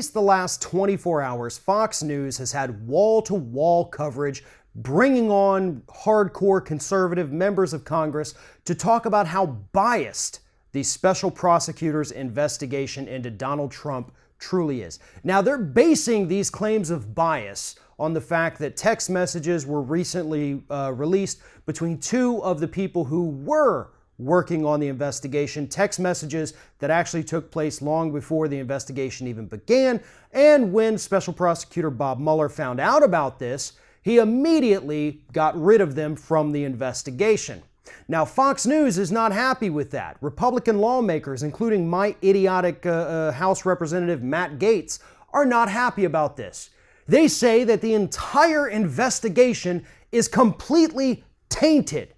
least the last 24 hours, Fox News has had wall-to-wall coverage bringing on hardcore conservative members of Congress to talk about how biased the special prosecutor's investigation into Donald Trump truly is. Now, they're basing these claims of bias on the fact that text messages were recently released between two of the people who were working on the investigation, text messages that actually took place long before the investigation even began. And when Special Prosecutor Bob Mueller found out about this, he immediately got rid of them from the investigation. Now, Fox News is not happy with that. Republican lawmakers, including my idiotic House Representative Matt Gaetz, are not happy about this. They say that the entire investigation is completely tainted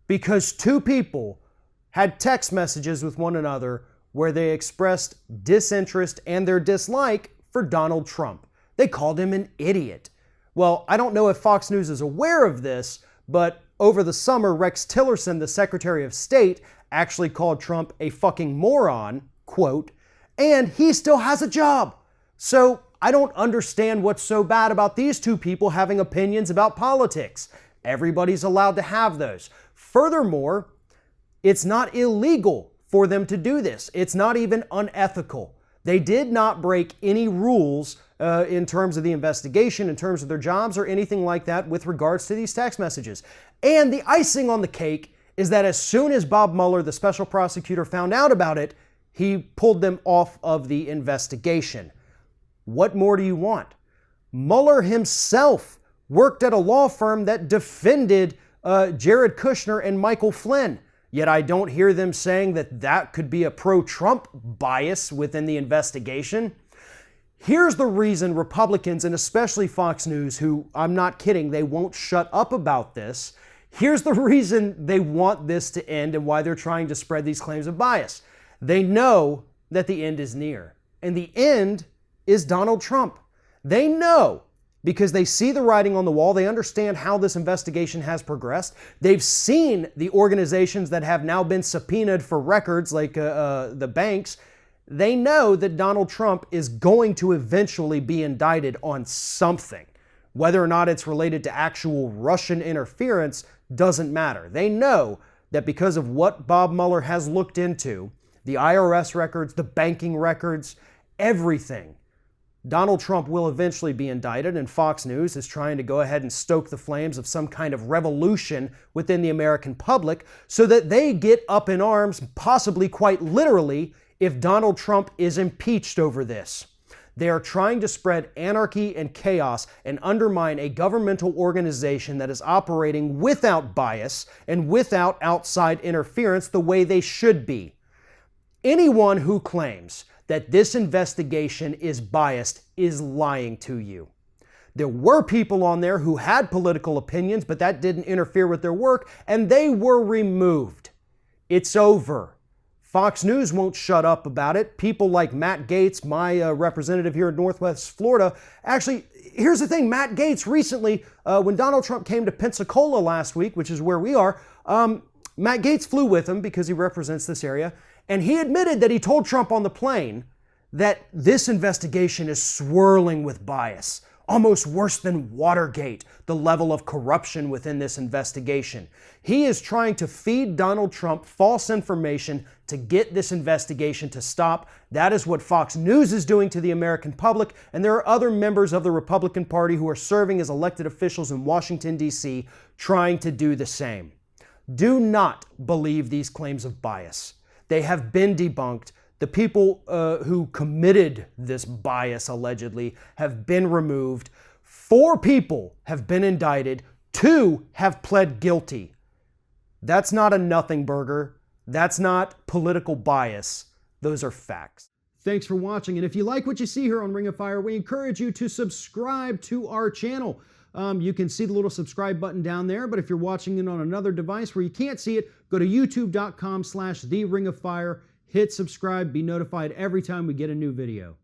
because two people had text messages with one another where they expressed disinterest and their dislike for Donald Trump. They called him an idiot. Well, I don't know if Fox News is aware of this, but over the summer, Rex Tillerson, the Secretary of State, actually called Trump a fucking moron, quote, and he still has a job. So I don't understand what's so bad about these two people having opinions about politics. Everybody's allowed to have those. Furthermore, it's not illegal for them to do this. It's not even unethical. They did not break any rules in terms of the investigation, in terms of their jobs, or anything like that with regards to these text messages. And the icing on the cake is that as soon as Bob Mueller, the special prosecutor, found out about it, he pulled them off of the investigation. What more do you want? Mueller himself worked at a law firm that defended Jared Kushner and Michael Flynn. Yet I don't hear them saying that that could be a pro-Trump bias within the investigation. Here's the reason Republicans, and especially Fox News, who, I'm not kidding, they won't shut up about this. Here's the reason they want this to end and why they're trying to spread these claims of bias. They know that the end is near, and the end is Donald Trump. They know, because they see the writing on the wall. They understand how this investigation has progressed. They've seen the organizations that have now been subpoenaed for records, like the banks. They know that Donald Trump is going to eventually be indicted on something. Whether or not it's related to actual Russian interference doesn't matter. They know that because of what Bob Mueller has looked into, the IRS records, the banking records, everything, Donald Trump will eventually be indicted, and Fox News is trying to go ahead and stoke the flames of some kind of revolution within the American public so that they get up in arms, possibly quite literally, if Donald Trump is impeached over this. They are trying to spread anarchy and chaos and undermine a governmental organization that is operating without bias and without outside interference the way they should be. Anyone who claims that this investigation is biased is lying to you. There were people on there who had political opinions, but that didn't interfere with their work, and they were removed. It's over. Fox News won't shut up about it. People like Matt Gaetz, my representative here in Northwest Florida, actually, here's the thing, Matt Gaetz recently, when Donald Trump came to Pensacola last week, which is where we are, Matt Gaetz flew with him because he represents this area, and he admitted that he told Trump on the plane that this investigation is swirling with bias, almost worse than Watergate, the level of corruption within this investigation. He is trying to feed Donald Trump false information to get this investigation to stop. That is what Fox News is doing to the American public, and there are other members of the Republican Party who are serving as elected officials in Washington, D.C., trying to do the same. Do not believe these claims of bias. They have been debunked. The people who committed this bias, allegedly, have been removed. 4 people have been indicted. 2 have pled guilty. That's not a nothing burger. That's not political bias. Those are facts. Thanks for watching. And if you like what you see here on Ring of Fire, we encourage you to subscribe to our channel. You can see the little subscribe button down there, but if you're watching it on another device where you can't see it, go to youtube.com/TheRingOfFire. Hit subscribe, be notified every time we get a new video.